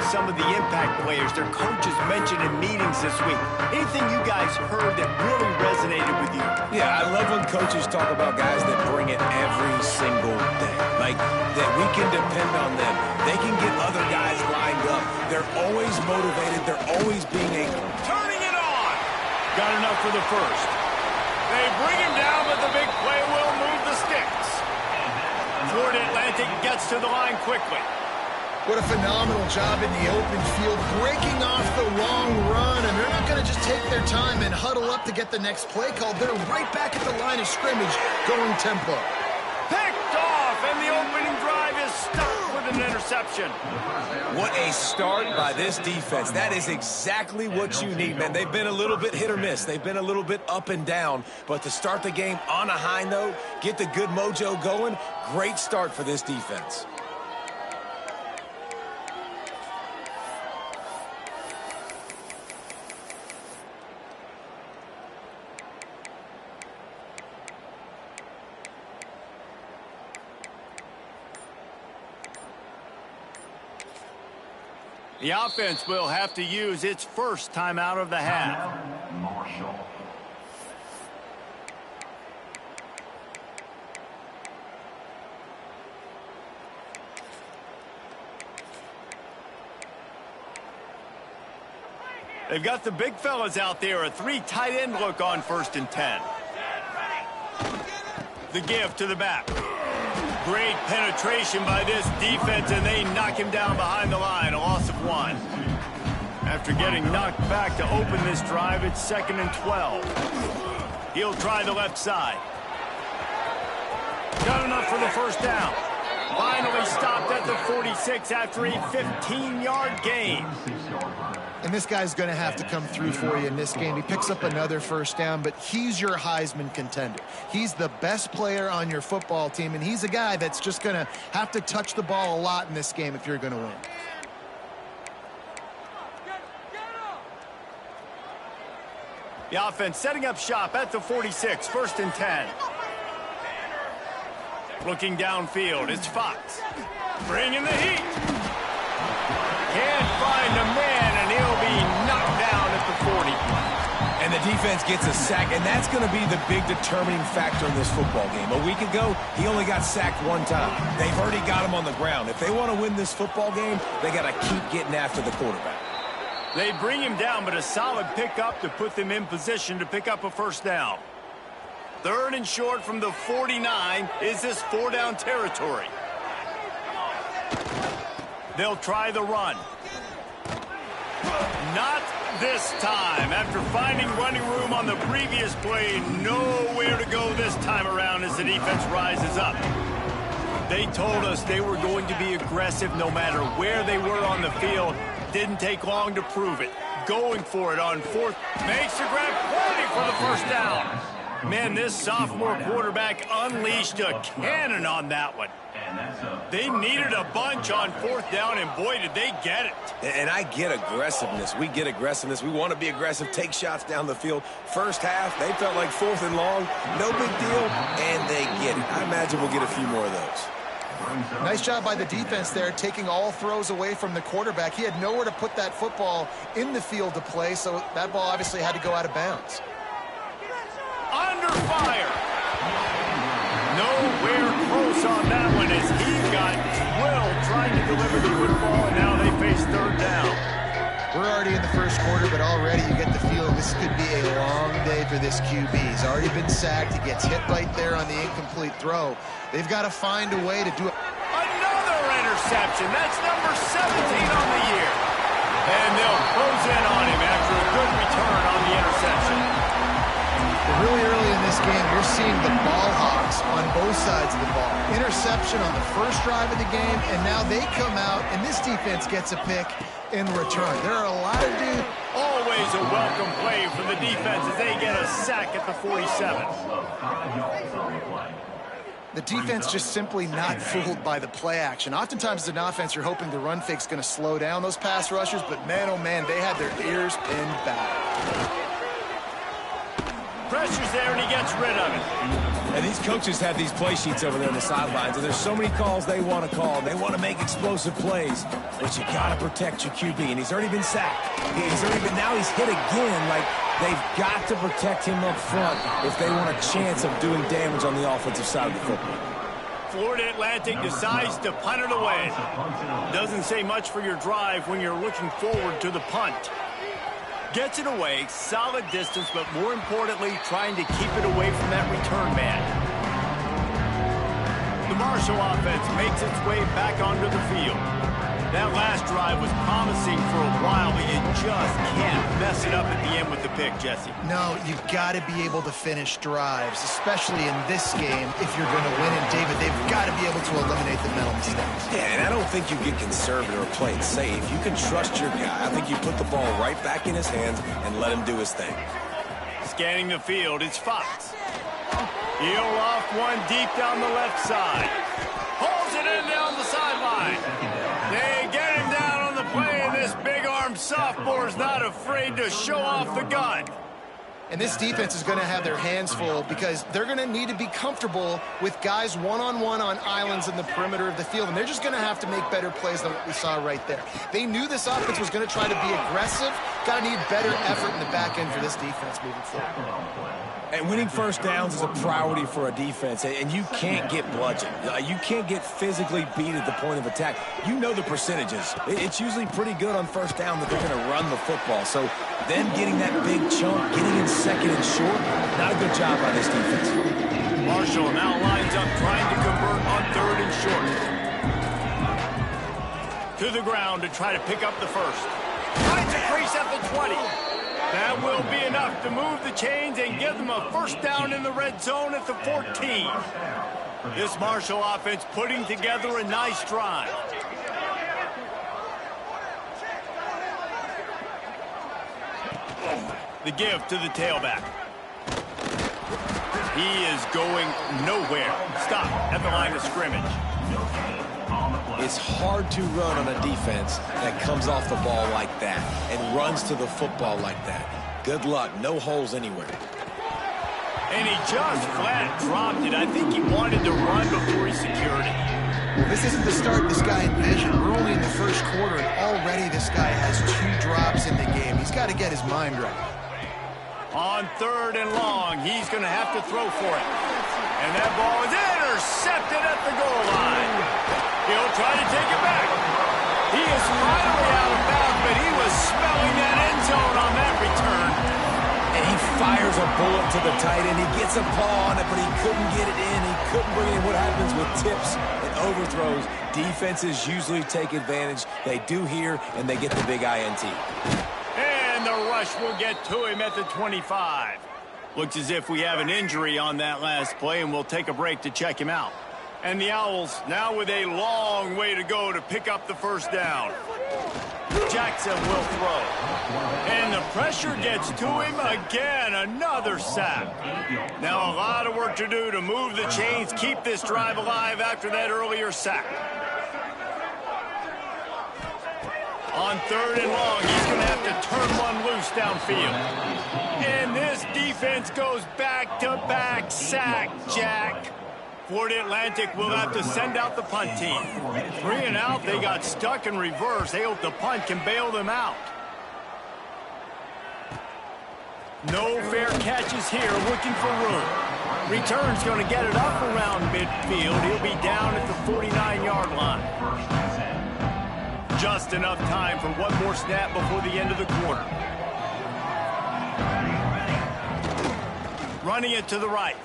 some of the impact players their coaches mentioned in meetings this week. Anything you guys heard that really resonated with you? Yeah, I love when coaches talk about guys that bring it every single day. Like, that we can depend on them. They can get other guys lined up. They're always motivated. They're always being able. Turning it on! Got enough for the first. They bring him down, but the big play will move the sticks. Florida Atlantic gets to the line quickly. What a phenomenal job in the open field, breaking off the long run, and they're not going to just take their time and huddle up to get the next play called. They're right back at the line of scrimmage, going tempo. Picked off, and the opening drive is stopped with an interception. What a start by this defense. That is exactly what you need, man. They've been a little bit hit or miss. They've been a little bit up and down, but to start the game on a high note, get the good mojo going, great start for this defense. The offense will have to use its first timeout of the half. They've got the big fellas out there, a 3 tight end look on 1st and 10. The give to the back. Great penetration by this defense, and they knock him down behind the line, a loss of 1. After getting knocked back to open this drive, it's 2nd and 12. He'll try the left side. Got enough for the first down. Finally stopped at the 46 after a 15-yard gain. And this guy's going to have to come through for you in this game. He picks up another first down, but he's your Heisman contender. He's the best player on your football team, and he's a guy that's just going to have to touch the ball a lot in this game if you're going to win. The offense setting up shop at the 46, 1st and 10. Looking downfield, it's Fox. Bringing the heat. Can't find a man, and he'll be knocked down at the 40. And the defense gets a sack, and that's going to be the big determining factor in this football game. A week ago, he only got sacked 1 time. They've already got him on the ground. If they want to win this football game, they got to keep getting after the quarterback. They bring him down, but a solid pickup to put them in position to pick up a first down. 3rd and short from the 49. Is this 4-down territory? They'll try the run. Not this time. After finding running room on the previous play, nowhere to go this time around as the defense rises up. They told us they were going to be aggressive no matter where they were on the field. Didn't take long to prove it. Going for it on 4th. Makes the grab, plenty for the first down. Man, this sophomore quarterback unleashed a cannon on that one. They needed a bunch on 4th down, and boy, did they get it. And I get aggressiveness. We get aggressiveness. We want to be aggressive, take shots down the field. First half, they felt like 4th and long. No big deal, and they get it. I imagine we'll get a few more of those. Nice job by the defense there, taking all throws away from the quarterback. He had nowhere to put that football in the field to play, so that ball obviously had to go out of bounds. Under fire. Nowhere close on that one as he got drilled trying to deliver the football, and now they face 3rd down. We're already in the first quarter, but already you get the feeling this could be a long day for this QB. He's already been sacked. He gets hit right there on the incomplete throw. They've got to find a way to do it. Another interception. That's number 17 on the year. And they'll close in on him after a good return on the interception. Really early in this game, you're seeing the ball hawks on both sides of the ball. Interception on the first drive of the game, and now they come out, and this defense gets a pick in return. There are a lot of dudes. Always a welcome play for the defense as they get a sack at the 47. The defense just simply not fooled by the play action. Oftentimes as an offense, you're hoping the run fake's going to slow down those pass rushers, but man, oh man, they had their ears pinned back. Pressure's there, and he gets rid of it. And these coaches have these play sheets over there on the sidelines, and there's so many calls they want to call. They want to make explosive plays, but you got to protect your QB, and he's already been sacked. Now he's hit again. Like, they've got to protect him up front if they want a chance of doing damage on the offensive side of the football. Florida Atlantic decides to punt it away. Doesn't say much for your drive when you're looking forward to the punt. Gets it away, solid distance, but more importantly, trying to keep it away from that return man. The Marshall offense makes its way back onto the field. That last drive was promising for a while, but you just can't mess it up at the end with the pick, Jesse. No, you've got to be able to finish drives, especially in this game if you're going to win. And, David, they've got to be able to eliminate the mental mistakes. Yeah, and I don't think you get conservative or play it safe. You can trust your guy. I think you put the ball right back in his hands and let him do his thing. Scanning the field, it's Fox. He'll off one deep down the left side. Pulls it in down the sideline. They get him down on the play, and this big-armed sophomore's not afraid to show off the gun. And this defense is going to have their hands full because they're going to need to be comfortable with guys one-on-one on islands in the perimeter of the field, and they're just going to have to make better plays than what we saw right there. They knew this offense was going to try to be aggressive. Got to need better effort in the back end for this defense moving forward. And winning first downs is a priority for a defense, and you can't get bludgeoned. You can't get physically beat at the point of attack. You know the percentages. It's usually pretty good on first down that they're going to run the football. So them getting that big chunk, getting in second and short, not a good job by this defense. Marshall now lines up trying to convert on third and short. To the ground to try to pick up the first. Finds a crease at the 20. That will be enough to move the chains and give them a first down in the red zone at the 14. This Marshall offense putting together a nice drive. The give to the tailback. He is going nowhere. Stop at the line of scrimmage. It's hard to run on a defense that comes off the ball like that and runs to the football like that. Good luck. No holes anywhere. And he just flat dropped it. I think he wanted to run before he secured it. This isn't the start this guy envisioned. We're only in the first quarter, and already this guy has 2 drops in the game. He's got to get his mind right. On third and long, he's going to have to throw for it. And that ball is intercepted at the goal line. He'll try to take it back. He is finally out of bounds, but he was smelling that end zone on that return. And he fires a bullet to the tight end. He gets a paw on it, but he couldn't get it in. He couldn't bring it in. What happens with tips and overthrows? Defenses usually take advantage. They do here, and they get the big INT. And the rush will get to him at the 25. Looks as if we have an injury on that last play, and we'll take a break to check him out. And the Owls now with a long way to go to pick up the first down. Jackson will throw. And the pressure gets to him again. Another sack. Now a lot of work to do to move the chains, keep this drive alive after that earlier sack. On third and long, he's going to have to turn one loose downfield. And this defense goes back-to-back sack, Jack. Florida Atlantic will have to send out the punt team. 3 and out, they got stuck in reverse. They hope the punt can bail them out. No fair catches here, looking for room. Return's going to get it up around midfield. He'll be down at the 49-yard line. Just enough time for one more snap before the end of the quarter. Running it to the right.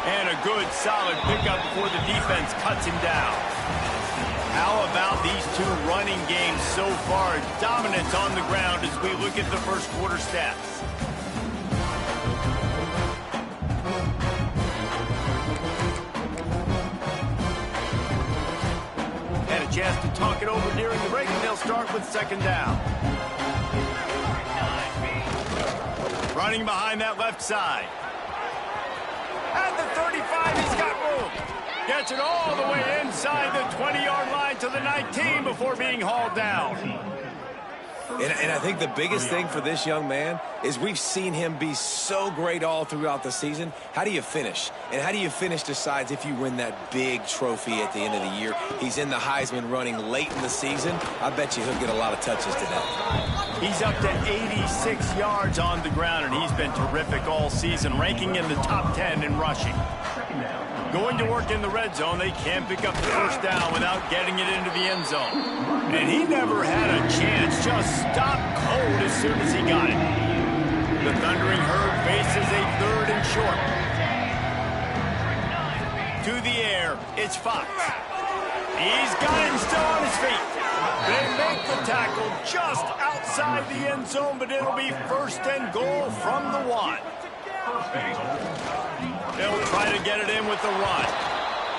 And a good, solid pickup before the defense cuts him down. How about these 2 running games so far? Dominance on the ground as we look at the first quarter stats. Had a chance to talk it over during the break, and they'll start with second down. Running behind that left side. At the 35, he's got room. Gets it all the way inside the 20-yard line to the 19 before being hauled down. And I think the biggest thing for this young man is we've seen him be so great all throughout the season. How do you finish? And how do you finish decides if you win that big trophy at the end of the year. He's in the Heisman running late in the season. I bet you he'll get a lot of touches today. He's up to 86 yards on the ground, and he's been terrific all season, ranking in the top 10 in rushing. Going to work in the red zone, they can't pick up the first down without getting it into the end zone. And he never had a chance, just stopped cold as soon as he got it. The Thundering Herd faces a 3rd and short. To the air, it's Fox. He's got it and still on his feet. They make the tackle just outside the end zone, but it'll be 1st and goal from the 1. They'll try to get it in with the run.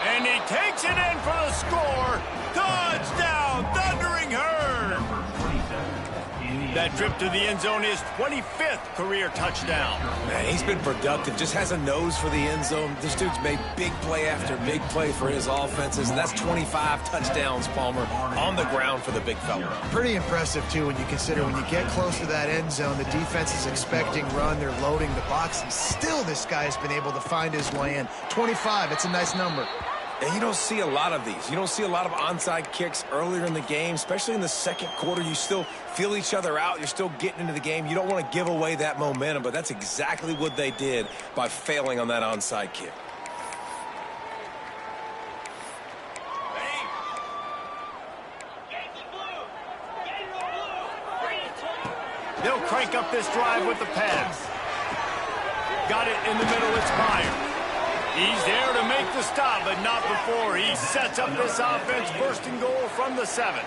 And he takes it in for the score. Touchdown, Thundering Herd! That trip to the end zone is 25th career touchdown. Man, he's been productive, just has a nose for the end zone. This dude's made big play after big play for his offenses, and that's 25 touchdowns, Palmer, on the ground for the big fella. Pretty impressive, too, when you consider when you get close to that end zone, the defense is expecting run, they're loading the box, and still this guy's been able to find his way in. 25, it's a nice number. And you don't see a lot of these. You don't see a lot of onside kicks earlier in the game, especially in the second quarter. You still feel each other out. You're still getting into the game. You don't want to give away that momentum, but that's exactly what they did by failing on that onside kick. They'll crank up this drive with the pass. Got it in the middle, it's Meyer. He's there to make the stop, but not before he sets up this offense. 1st and goal from the 7.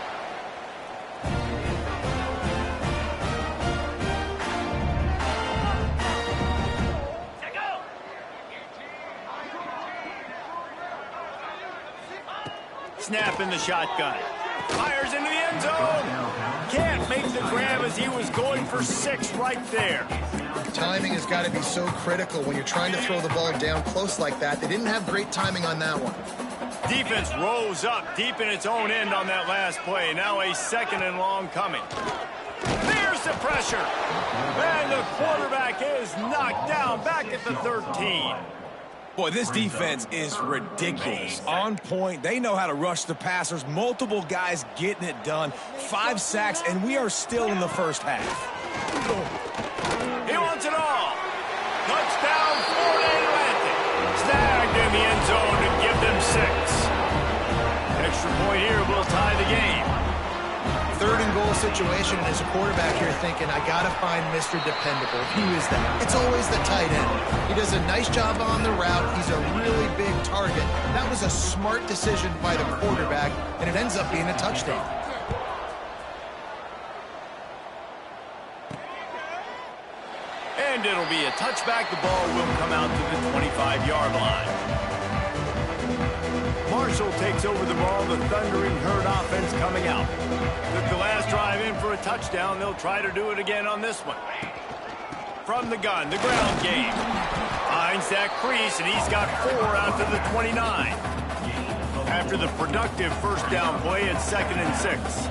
Snap in the shotgun. Fires into the end zone. Can't make the grab as he was going for 6 right there. Timing has got to be so critical when you're trying to throw the ball down close like that. They didn't have great timing on that one. Defense rose up deep in its own end on that last play. Now a 2nd and long coming. There's the pressure. And the quarterback is knocked down back at the 13. Boy, this defense is ridiculous. On point. They know how to rush the passers. Multiple guys getting it done. 5 sacks, and we are still in the first half. He wants it all. Touchdown, Florida Atlantic. Snagged in the end zone to give them 6. Extra point here will tie the game. 3rd and goal situation, and as a quarterback here thinking, I got to find Mr. Dependable. Who is that? It's always the tight end. He does a nice job on the route. He's a really big target. That was a smart decision by the quarterback, and it ends up being a touchdown. And it'll be a touchback. The ball will come out to the 25-yard line. Marshall takes over the ball. The Thundering Herd offense coming out. Took the last drive in for a touchdown. They'll try to do it again on this one. From the gun, the ground game. Finds that crease, and he's got 4 out to the 29. After the productive 1st down play, it's 2nd and 6.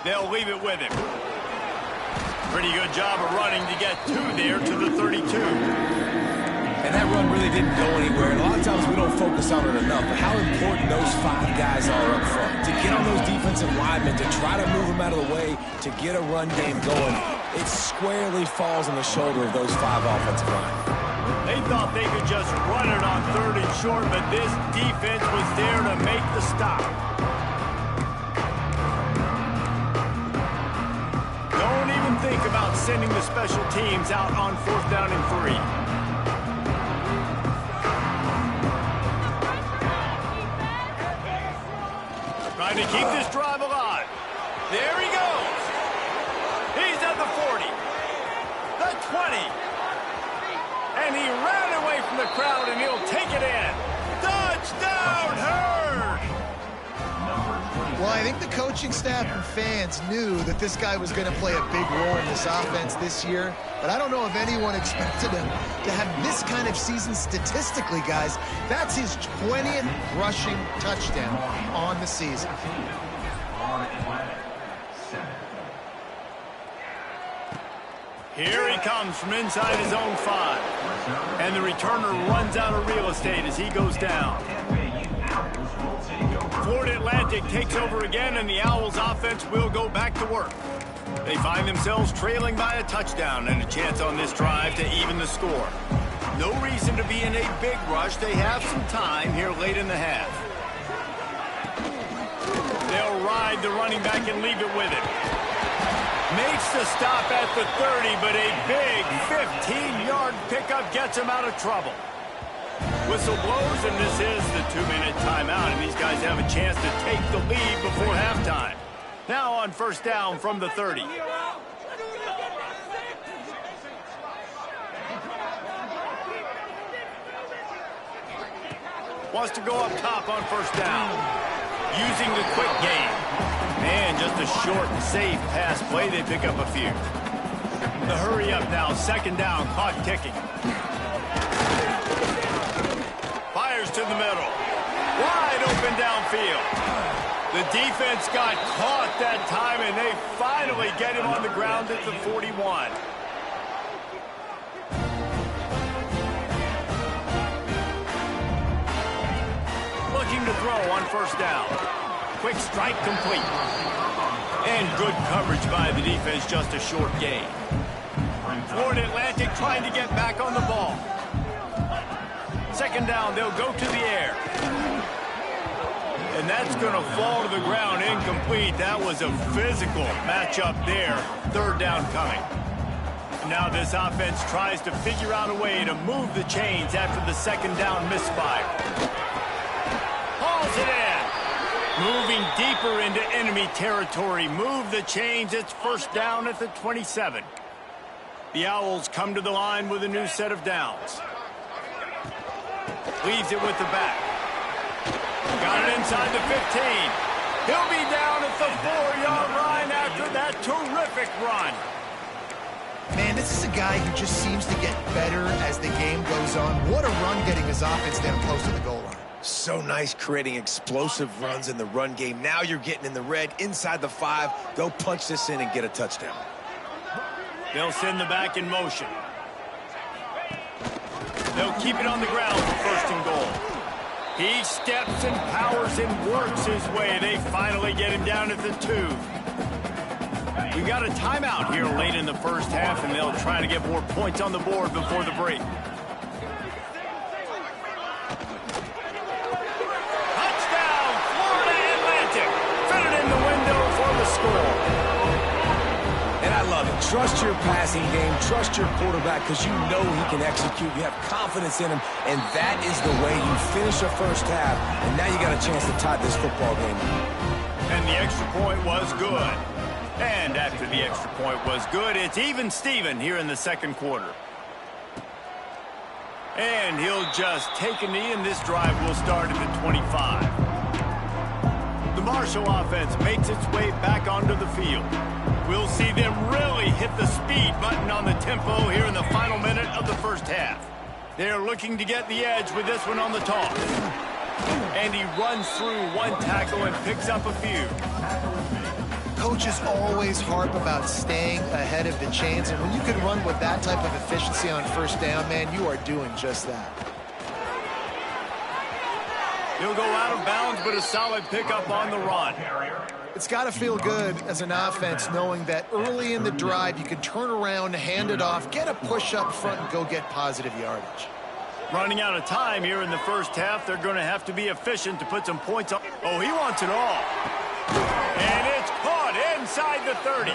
They'll leave it with him. Pretty good job of running to get 2 there to the 32. And that run really didn't go anywhere. And a lot of times we don't focus on it enough, but how important those 5 guys are up front. To get on those defensive linemen, to try to move them out of the way, to get a run game going, it squarely falls on the shoulder of those 5 offensive linemen. They thought they could just run it on 3rd and short, but this defense was there to make the stop. Don't even think about sending the special teams out on 4th down and 3. Trying to keep this drive alive. There he goes. He's at the 40. The 20. And he ran away from the crowd, and he'll take it in. Touchdown, Herd! Well, I think the coaching staff and fans knew that this guy was going to play a big role in this offense this year, but I don't know if anyone expected him to have this kind of season statistically, guys. That's his 20th rushing touchdown on the season. Here he comes from inside his own 5. And the returner runs out of real estate as he goes down. Florida Atlantic takes over again, and the Owls offense will go back to work. They find themselves trailing by a touchdown and a chance on this drive to even the score. No reason to be in a big rush. They have some time here late in the half. They'll ride the running back and leave it with him. Makes the stop at the 30, but a big 15-yard pickup gets him out of trouble. Whistle blows, and this is the 2-minute timeout, and these guys have a chance to take the lead before halftime. Now on first down from the 30. Wants to go up top on first down. Using the quick game. And just a short and safe pass play. They pick up a few. The hurry up now. Second down. Clock ticking. Fires to the middle. Wide open downfield. The defense got caught that time, and they finally get him on the ground at the 41. Looking to throw on first down. Quick strike complete. And good coverage by the defense, just a short gain. Florida Atlantic trying to get back on the ball. Second down, they'll go to the air. And that's going to fall to the ground incomplete. That was a physical matchup there. Third down coming. Now this offense tries to figure out a way to move the chains after the second down misfire. Hauls it in. Moving deeper into enemy territory. Move the chains. It's first down at the 27. The Owls come to the line with a new set of downs. Leaves it with the back. Got it inside the 15. He'll be down at the 4-yard line after that terrific run. Man, this is a guy who just seems to get better as the game goes on. What a run getting his offense down close to the goal line. So nice creating explosive runs in the run game. Now you're getting in the red inside the 5. They'll punch this in and get a touchdown. They'll send the back in motion. They'll keep it on the ground for first and goal. He steps and powers and works his way. They finally get him down at the 2. We got a timeout here late in the first half, and they'll try to get more points on the board before the break. Touchdown, Florida Atlantic. Fit it in the window for the score. And I love it. Trust your passing game. Trust your quarterback because you know he can execute. You have confidence in him, and that is the way you finish a first half. And now you got a chance to tie this football game. And the extra point was good. And after the extra point was good, it's even Steven here in the second quarter. And he'll just take a knee, and this drive will start at the 25. The Marshall offense makes its way back onto the field. We'll see them really hit the speed button on the tempo here in the final minute of the first half. They're looking to get the edge with this one on the toss. And he runs through one tackle and picks up a few. Coaches always harp about staying ahead of the chains, and when you can run with that type of efficiency on first down, man, you are doing just that. He'll go out of bounds, but a solid pickup on the run. It's got to feel good as an offense knowing that early in the drive you can turn around, hand it off, get a push up front, and go get positive yardage. Running out of time here in the first half. They're going to have to be efficient to put some points on. Oh, he wants it all. And it's caught inside the 30.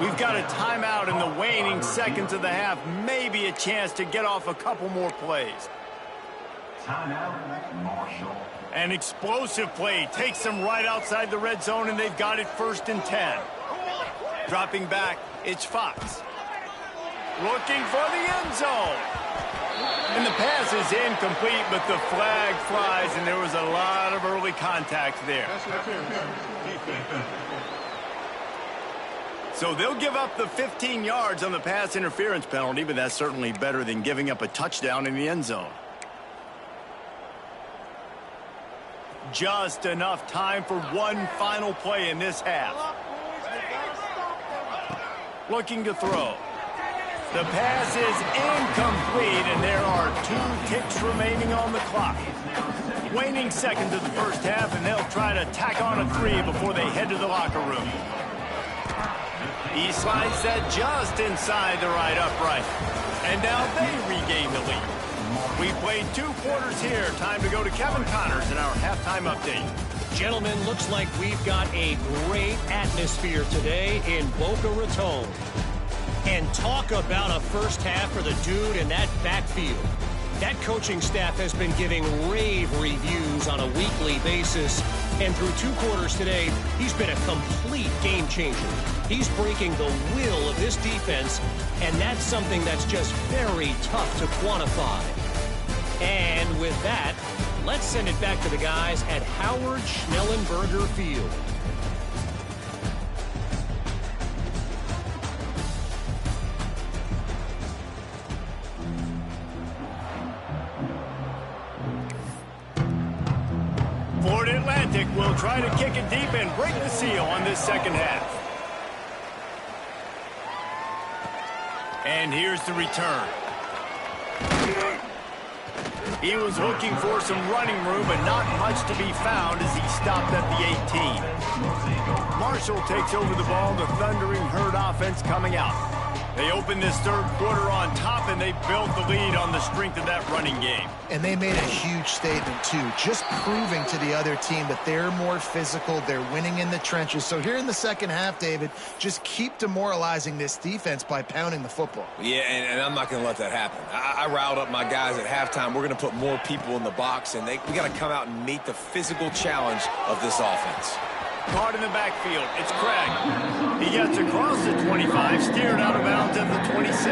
We've got a timeout in the waning seconds of the half. Maybe a chance to get off a couple more plays. An explosive play takes them right outside the red zone, and they've got it first and 10. Dropping back, it's Fox. Looking for the end zone. And the pass is incomplete, but the flag flies, and there was a lot of early contact there. So they'll give up the 15 yards on the pass interference penalty, but that's certainly better than giving up a touchdown in the end zone. Just enough time for one final play in this half. Looking to throw. The pass is incomplete, and there are 2 ticks remaining on the clock. Waning seconds of the first half, and they'll try to tack on a 3 before they head to the locker room. He slides that just inside the right upright. And now they regain the lead. We played 2 quarters here. Time to go to Kevin Connors in our halftime update. Gentlemen, looks like we've got a great atmosphere today in Boca Raton. And talk about a first half for the dude in that backfield. That coaching staff has been giving rave reviews on a weekly basis. And through 2 quarters today, he's been a complete game changer. He's breaking the will of this defense, and that's something that's just very tough to quantify. And with that, let's send it back to the guys at Howard Schnellenberger Field. Florida Atlantic will try to kick it deep and break the seal on this second half. And here's the return. He was looking for some running room, but not much to be found as he stopped at the 18. Marshall takes over the ball, the Thundering Herd offense coming out. They opened this third quarter on top, and they built the lead on the strength of that running game. And they made a huge statement, too, just proving to the other team that they're more physical, they're winning in the trenches. So here in the second half, David, just keep demoralizing this defense by pounding the football. Yeah, and I'm not going to let that happen. I riled up my guys at halftime. We're going to put more people in the box, and we got to come out and meet the physical challenge of this offense. Caught in the backfield. It's Craig. He gets across the 25, steered out of bounds at the 26.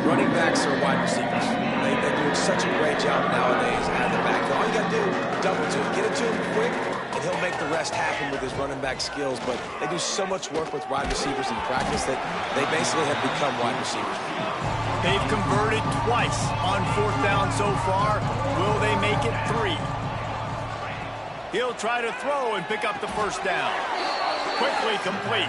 Running backs are wide receivers. They're doing such a great job nowadays out of the backfield. All you got to do, double to him. Get it to him quick, and he'll make the rest happen with his running back skills. But they do so much work with wide receivers in practice that they basically have become wide receivers. They've converted twice on 4th down so far. Will they make it 3? He'll try to throw and pick up the first down. Quickly complete.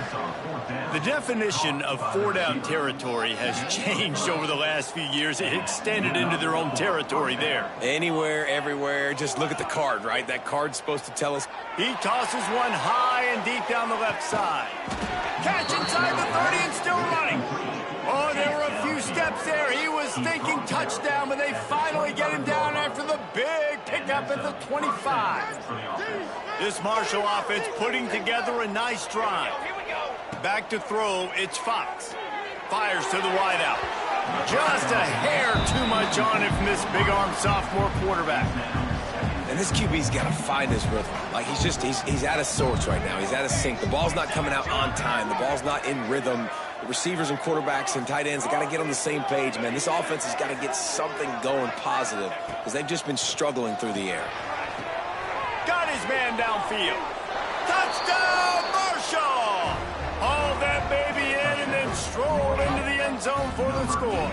The definition of 4-down territory has changed over the last few years. It extended into their own territory there. Anywhere, everywhere. Just look at the card, right? That card's supposed to tell us. He tosses one high and deep down the left side. Catch inside the 30 and still running. Oh, there were a few steps there. He was thinking touchdown, but they finally get him down after the big pickup at the 25. This Marshall offense putting together a nice drive. Back to throw, it's Fox. Fires to the wideout. Just a hair too much on it from this big-armed sophomore quarterback. And this QB's got to find his rhythm. Like, he's out of sorts right now. He's out of sync. The ball's not coming out on time. The ball's not in rhythm. The receivers and quarterbacks and tight ends, they got to get on the same page, man. This offense has got to get something going positive because they've just been struggling through the air. Got his man downfield. Touchdown, Marshall! Hauled that baby in and then strolled into the end zone for the score.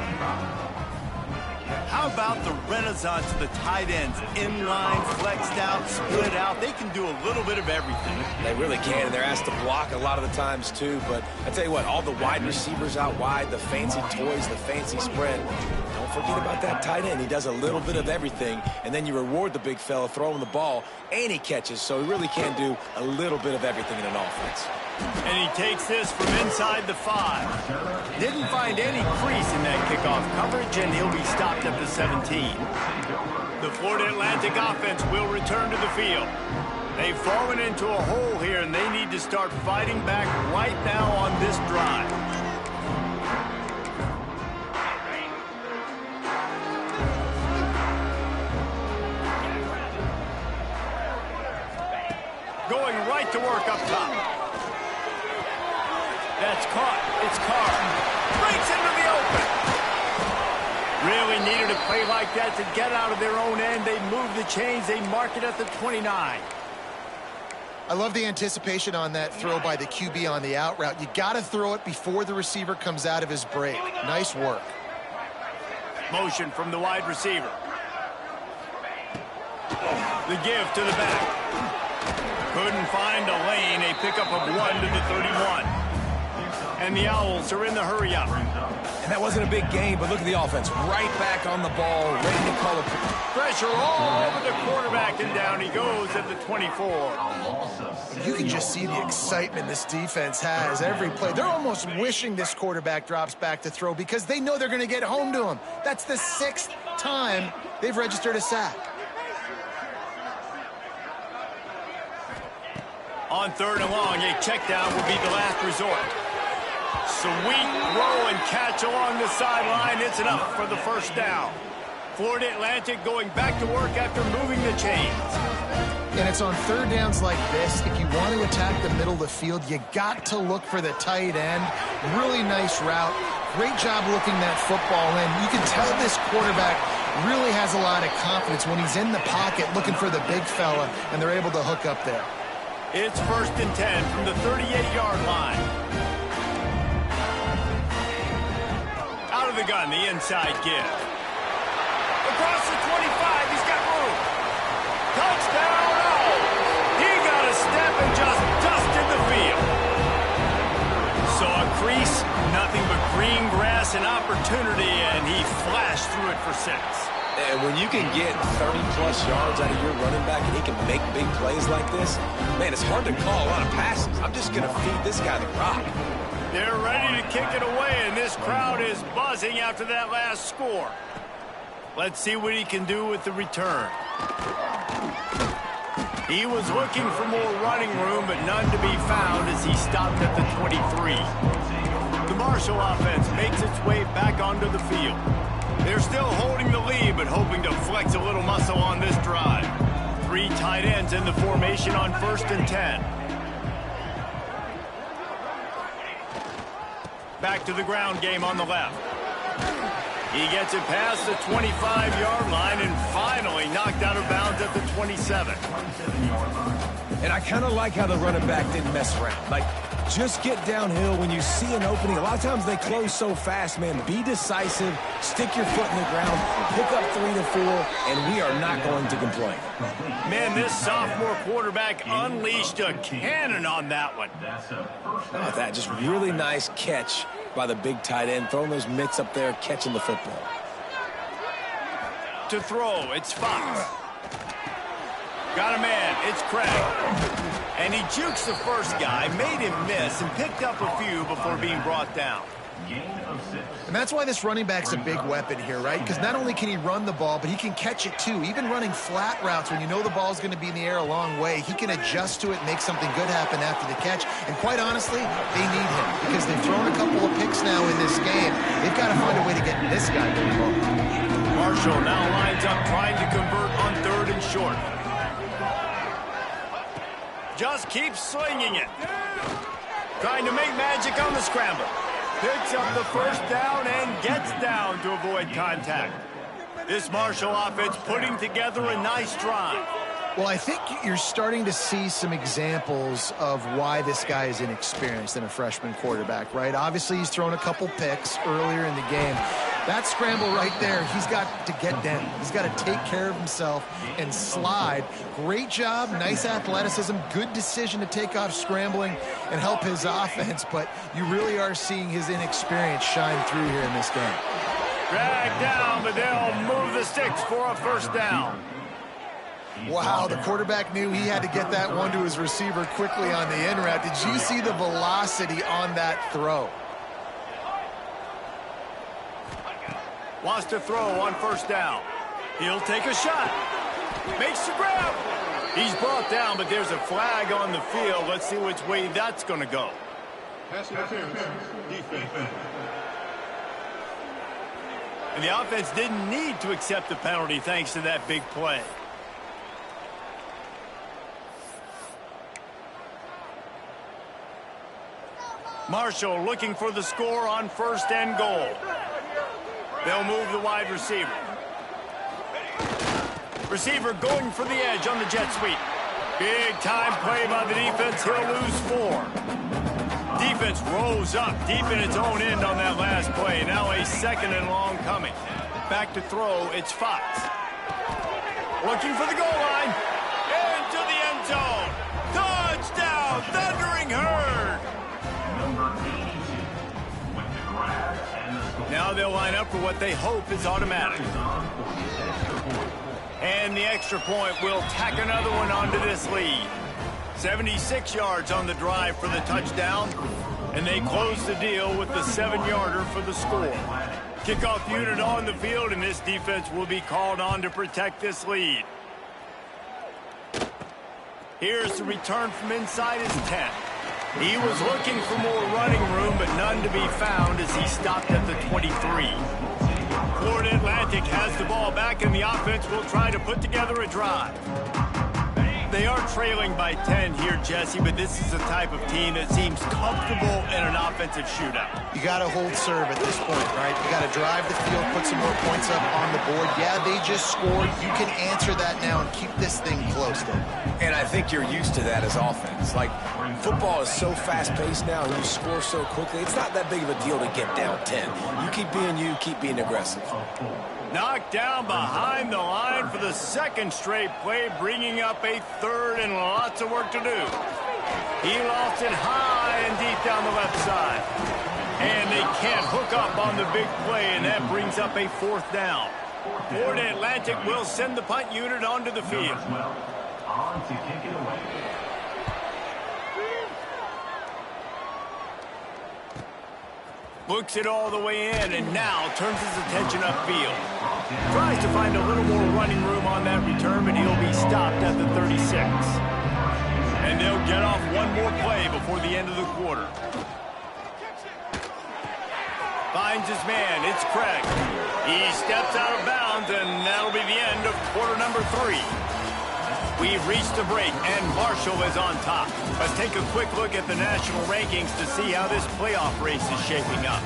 How about the renaissance of the tight ends? Inline, flexed out, split out. They can do a little bit of everything. They really can, and they're asked to block a lot of the times, too. But I tell you what, all the wide receivers out wide, the fancy toys, the fancy spread. Don't forget about that tight end. He does a little bit of everything, and then you reward the big fella throwing the ball, and he catches. So he really can do a little bit of everything in an offense. And he takes this from inside the 5. Didn't find any crease in that kickoff coverage, and he'll be stopped at the 17. The Florida Atlantic offense will return to the field. They've fallen into a hole here, and they need to start fighting back right now on this drive. Going right to work up top. That's caught. It's Carr. Breaks into the open. Really needed a play like that to get out of their own end. They move the chains. They mark it at the 29. I love the anticipation on that throw by the QB on the out route. You got to throw it before the receiver comes out of his break. Nice work. Motion from the wide receiver. The give to the back. Couldn't find a lane. A pickup of 1 to the 31. And the Owls are in the hurry-up. And that wasn't a big game, but look at the offense. Right back on the ball, ready to call it. Pressure all over the quarterback, and down he goes at the 24. You can just see the excitement this defense has every play. They're almost wishing this quarterback drops back to throw because they know they're going to get home to him. That's the 6th time they've registered a sack. On 3rd and long, a check down will be the last resort. Sweet throw and catch along the sideline. It's enough for the first down. Florida Atlantic going back to work after moving the chains. And it's on 3rd downs like this. If you want to attack the middle of the field, you got to look for the tight end. Really nice route. Great job looking that football in. You can tell this quarterback really has a lot of confidence when he's in the pocket looking for the big fella, and they're able to hook up there. It's 1st and 10 from the 38-yard line. Out of the gun, the inside give. Across the 25, he's got room. Touchdown, oh! He got a step and just dusted the field. Saw a crease, nothing but green grass and opportunity, and he flashed through it for 6. And when you can get 30-plus yards out of your running back and he can make big plays like this, man, it's hard to call a lot of passes. I'm just going to feed this guy the rock. They're ready to kick it away, and this crowd is buzzing after that last score. Let's see what he can do with the return. He was looking for more running room, but none to be found as he stopped at the 23. The Marshall offense makes its way back onto the field. They're still holding the lead, but hoping to flex a little muscle on this drive. 3 tight ends in the formation on 1st and 10. Back to the ground game on the left. He gets it past the 25-yard line and finally knocked out of bounds at the 27. And I kind of like how the running back didn't mess around. Like, just get downhill when you see an opening. A lot of times they close so fast, man. Be decisive, stick your foot in the ground, pick up 3 to 4, and we are not going to complain. Man, this sophomore quarterback unleashed a cannon on that one. How about that? Just really nice catch by the big tight end, throwing those mitts up there, catching the football. To throw, it's Fox. Got a man, it's Craig. And he jukes the first guy, made him miss, and picked up a few before being brought down. And that's why this running back's a big weapon here, right? Because not only can he run the ball, but he can catch it too. Even running flat routes when you know the ball's going to be in the air a long way, he can adjust to it and make something good happen after the catch. And quite honestly, they need him because they've thrown a couple of picks now in this game. They've got to find a way to get this guy the ball. Marshall now lines up trying to convert on 3rd and short. Just keeps slinging it. Trying to make magic on the scramble. Picks up the first down and gets down to avoid contact. This Marshall offense putting together a nice drive. Well, I think you're starting to see some examples of why this guy is inexperienced in a freshman quarterback, right? Obviously, he's thrown a couple picks earlier in the game. That scramble right there, he's got to get down. He's got to take care of himself and slide. Great job, nice athleticism, good decision to take off scrambling and help his offense, but you really are seeing his inexperience shine through here in this game. Dragged down, but they'll move the sticks for a first down. Wow, the quarterback knew he had to get that one to his receiver quickly on the in route. Did you see the velocity on that throw? Wants to throw on first down. He'll take a shot. Makes the grab. He's brought down, but there's a flag on the field. Let's see which way that's going to go. Pass interference, defense. And the offense didn't need to accept the penalty thanks to that big play. Marshall looking for the score on 1st and goal. They'll move the wide receiver. Receiver going for the edge on the jet sweep. Big time play by the defense. He'll lose 4. Defense rolls up deep in its own end on that last play. Now a 2nd and long coming. Back to throw, it's Fox. Looking for the goal line. Into the end zone. Touchdown, Thundering Herd. Now they'll line up for what they hope is automatic. And the extra point will tack another one onto this lead. 76 yards on the drive for the touchdown. And they close the deal with the 7-yarder for the score. Kickoff unit on the field, and this defense will be called on to protect this lead. Here's the return from inside his 10. He was looking for more running room, but none to be found as he stopped at the 23. Florida Atlantic has the ball back, and the offense will try to put together a drive. They are trailing by 10 here, Jesse, but this is the type of team that seems comfortable in an offensive shootout. You got to hold serve at this point, right? You got to drive the field, put some more points up on the board. Yeah, they just scored. You can answer that now and keep this thing close. And I think you're used to that as offense. Like, football is so fast-paced now, and you score so quickly. It's not that big of a deal to get down 10. You keep being aggressive. Knocked down behind the line for the 2nd straight play, bringing up a 3rd and lots of work to do. He lost it high and deep down the left side. And they can't hook up on the big play, and that brings up a 4th down. Florida Atlantic will send the punt unit onto the field. On to kick it away. Looks it all the way in, and now turns his attention upfield. Tries to find a little more running room on that return, but he'll be stopped at the 36. And they'll get off one more play before the end of the quarter. Finds his man, it's Craig. He steps out of bounds, and that'll be the end of quarter number 3. We've reached a break, and Marshall is on top. Let's take a quick look at the national rankings to see how this playoff race is shaping up.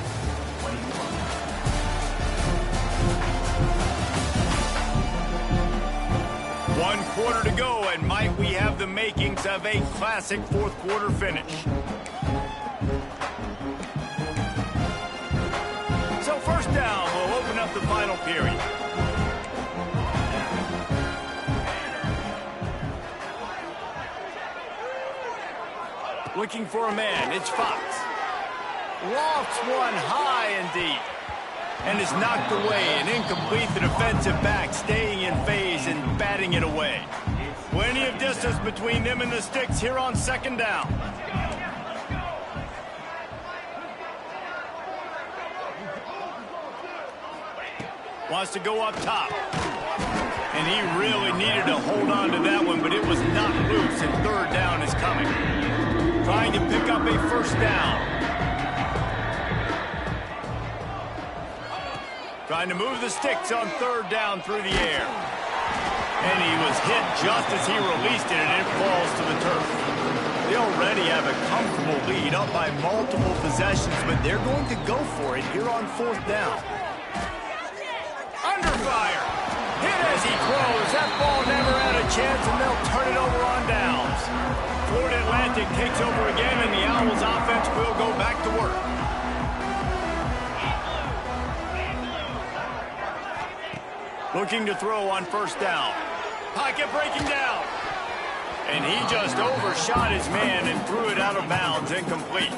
One quarter to go, and might we have the makings of a classic 4th quarter finish. So 1st down, we'll open up the final period. Looking for a man, it's Fox. Lofts one high and deep. And is knocked away and incomplete. The defensive back staying in phase and batting it away. Plenty of distance between them and the sticks here on 2nd down. Wants to go up top. And he really needed to hold on to that one, but it was not loose, and 3rd down is coming. Trying to pick up a 1st down. Trying to move the sticks on 3rd down through the air. And he was hit just as he released it, and it falls to the turf. They already have a comfortable lead up by multiple possessions, but they're going to go for it here on 4th down. Under fire. Hit as he throws. That ball never had a chance, and they'll turn it over on downs. Florida Atlantic takes over again, and the Owls offense will go back to work. Looking to throw on 1st down. Pocket breaking down. And he just overshot his man and threw it out of bounds, incomplete.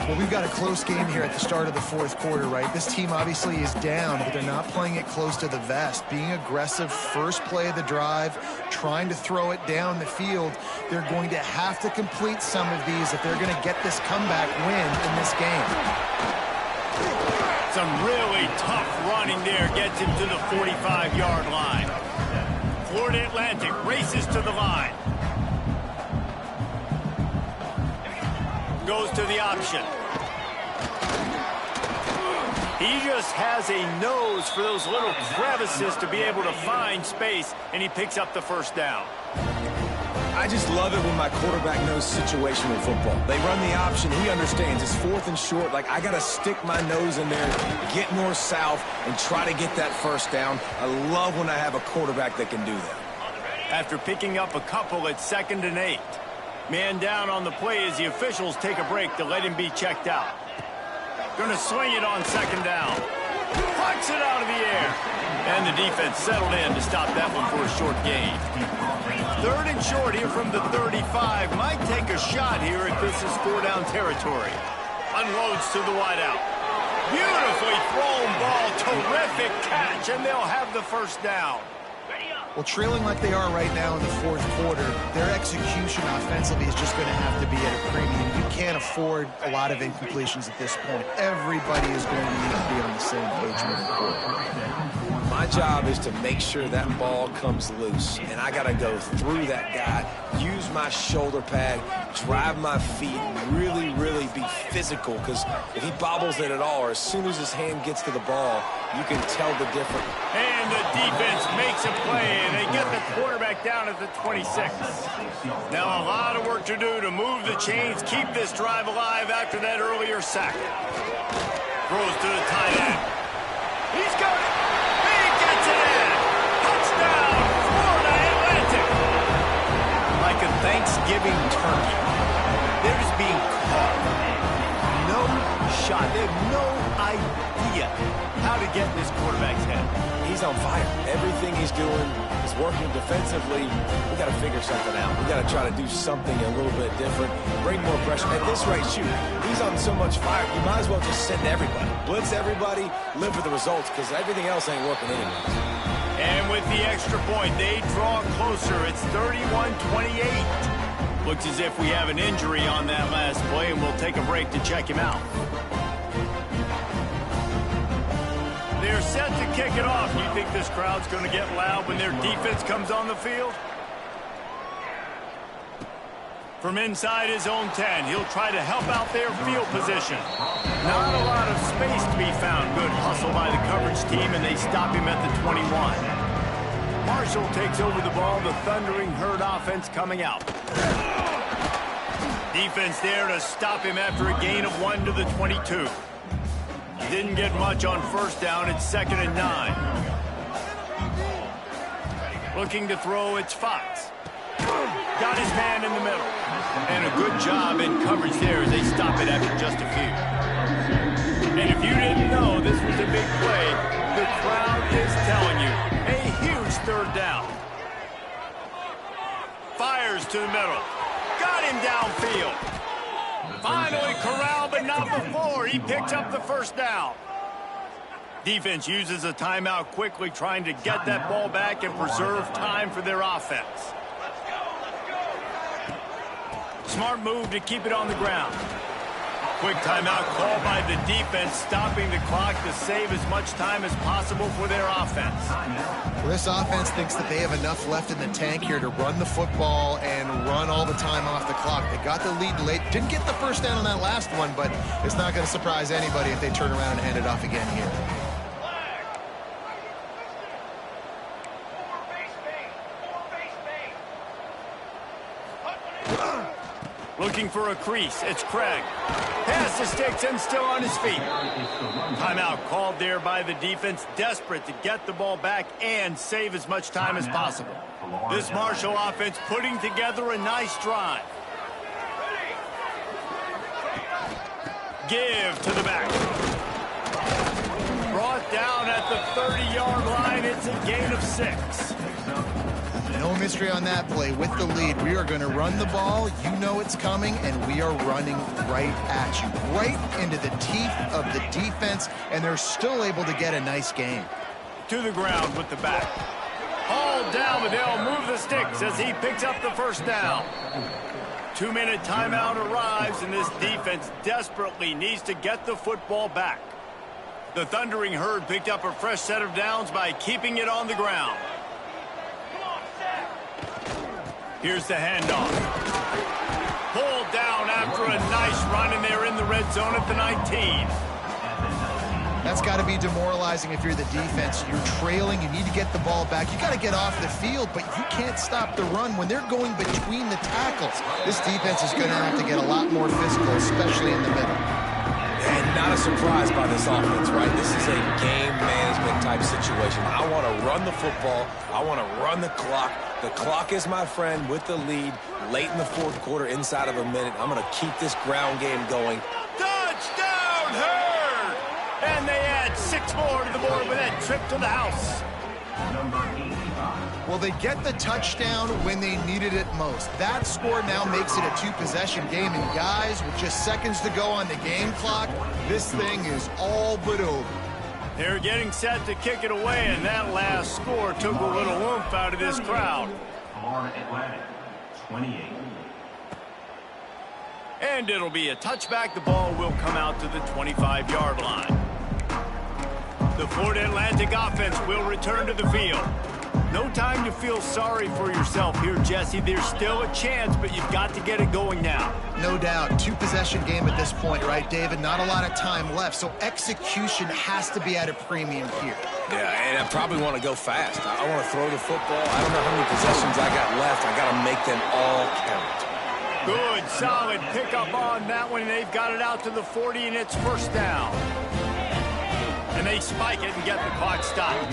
Well, we've got a close game here at the start of the 4th quarter, right? This team obviously is down, but they're not playing it close to the vest. Being aggressive, first play of the drive, trying to throw it down the field. They're going to have to complete some of these if they're going to get this comeback win in this game. Some really tough running there gets him to the 45-yard line. Florida Atlantic races to the line. Goes to the option. He just has a nose for those little crevices to be able to find space, and he picks up the 1st down. I just love it when my quarterback knows situational football. They run the option. He understands it's 4th and short. Like, I got to stick my nose in there, get north-south, and try to get that first down. I love when I have a quarterback that can do that. After picking up a couple at 2nd and 8. Man down on the play as the officials take a break to let him be checked out. Going to swing it on 2nd down. Plucks it out of the air. And the defense settled in to stop that one for a short gain. 3rd and short here from the 35. Might take a shot here if this is 4-down territory. Unloads to the wideout. Beautifully thrown ball. Terrific catch, and they'll have the first down. Well, trailing like they are right now in the 4th quarter, their execution offensively is just going to have to be at a premium. You can't afford a lot of incompletions at this point. Everybody is going to need to be on the same page moving forward. My job is to make sure that ball comes loose, and I got to go through that guy, use my shoulder pad, drive my feet, really, really be physical, because if he bobbles it at all, or as soon as his hand gets to the ball, you can tell the difference. And the defense makes a play, and they get the quarterback down at the 26. Now a lot of work to do to move the chains, keep this drive alive after that earlier sack. Throws to the tight end. He's got it. He gets it in. Touchdown, Florida Atlantic. Like a Thanksgiving turkey. They're just being caught. No shot. They have no idea how to get in this quarterback's head. He's on fire. Everything he's doing is working defensively. We got to figure something out. We got to try to do something a little bit different, bring more pressure. At this rate, shoot, he's on so much fire, you might as well just send everybody. Blitz everybody, live with the results, because everything else ain't working anyway. And with the extra point, they draw closer. It's 31-28. Looks as if we have an injury on that last play, and we'll take a break to check him out. They're set to kick it off. You think this crowd's going to get loud when their defense comes on the field? From inside his own 10, he'll try to help out their field position. Not a lot of space to be found. Good hustle by the coverage team, and they stop him at the 21. Marshall takes over the ball. The Thundering Herd offense coming out. Defense there to stop him after a gain of 1 to the 22. Didn't get much on first down. It's 2nd and 9. Looking to throw, it's Fox. Got his man in the middle. And a good job in coverage there as they stop it after just a few. And if you didn't know this was a big play, the crowd is telling you. A huge 3rd down. Fires to the middle. Got him downfield. Finally corralled, but not before. He picks up the first down. Defense uses a timeout quickly, trying to get that ball back and preserve time for their offense. Smart move to keep it on the ground. Quick timeout called by the defense, stopping the clock to save as much time as possible for their offense. Well, this offense thinks that they have enough left in the tank here to run the football and run all the time off the clock. They got the lead late. Didn't get the first down on that last one, but it's not going to surprise anybody if they turn around and hand it off again here. Looking for a crease. It's Craig. Pass the sticks and still on his feet. Timeout called there by the defense, desperate to get the ball back and save as much time as possible. This Marshall offense putting together a nice drive. Give to the back. Brought down at the 30-yard line. It's a gain of 6. No mystery on that play. With the lead, we are going to run the ball. You know it's coming, and we are running right at you, right into the teeth of the defense, and they're still able to get a nice gain. To the ground with the back. Hauled down, but they'll move the sticks as he picks up the first down. 2-minute timeout arrives, and this defense desperately needs to get the football back. The Thundering Herd picked up a fresh set of downs by keeping it on the ground. Here's the handoff. Pulled down after a nice run, and they're in the red zone at the 19. That's got to be demoralizing if you're the defense. You're trailing. You need to get the ball back. You got to get off the field, but you can't stop the run when they're going between the tackles. This defense is going to have to get a lot more physical, especially in the middle. And not a surprise by this offense, right? This is a game management type situation. I want to run the football. I want to run the clock. The clock is my friend with the lead late in the fourth quarter, inside of a minute. I'm going to keep this ground game going. Touchdown, Herd! And they add 6 more to the board with that trip to the house. Well, they get the touchdown when they needed it most. That score now makes it a 2-possession game. And guys, with just seconds to go on the game clock, this thing is all but over. They're getting set to kick it away, and that last score took a little oomph out of this crowd. Florida Atlantic, 28. And it'll be a touchback. The ball will come out to the 25-yard line. The Florida Atlantic offense will return to the field. No time to feel sorry for yourself here, Jesse. There's still a chance, but you've got to get it going now. No doubt. 2-possession game at this point, right, David? Not a lot of time left, so execution has to be at a premium here. Yeah, and I probably want to go fast. I want to throw the football. I don't know how many possessions I got left. I got to make them all count. Good, solid pickup on that one. They've got it out to the 40, and it's first down. And they spike it and get the clock stopped.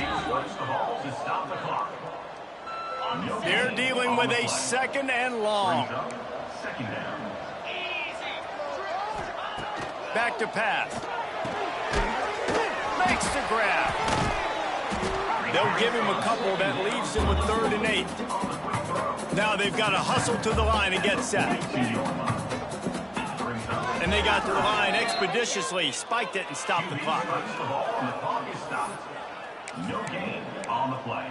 They're dealing with a 2nd and long. Back to pass. Makes the grab. They'll give him a couple. That leaves him with 3rd and 8. Now they've got to hustle to the line and get set. And they got to the line expeditiously, spiked it, and stopped the clock. No gain on the play.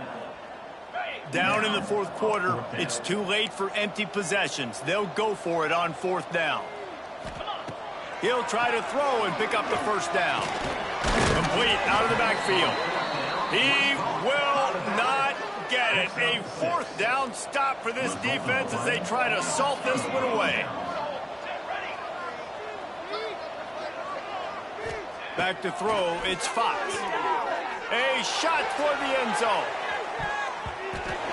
Down in the fourth quarter, it's too late for empty possessions. They'll go for it on 4th down. He'll try to throw and pick up the first down. Complete out of the backfield. He will not get it. A 4th down stop for this defense as they try to salt this one away. Back to throw, it's Fox. A shot toward the end zone.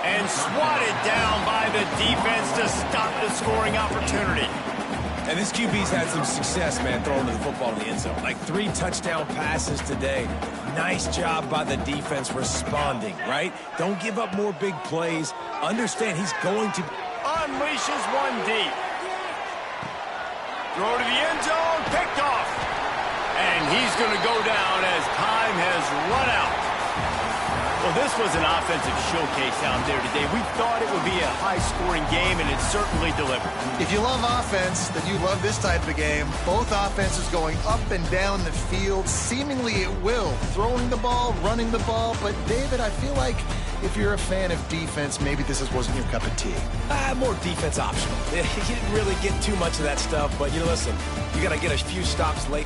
And swatted down by the defense to stop the scoring opportunity. And this QB's had some success, man, throwing the football in the end zone. Like 3 touchdown passes today. Nice job by the defense responding, right? Don't give up more big plays. Understand he's going to... Unleashes one deep. Throw to the end zone, picked off. And he's going to go down as time has run out. Well, this was an offensive showcase out there today. We thought it would be a high-scoring game, and it certainly delivered. If you love offense, then you love this type of game. Both offenses going up and down the field, seemingly at will. Throwing the ball, running the ball. But, David, I feel like if you're a fan of defense, maybe this wasn't your cup of tea. More defense optional. You didn't really get too much of that stuff, but, listen, you got to get a few stops late.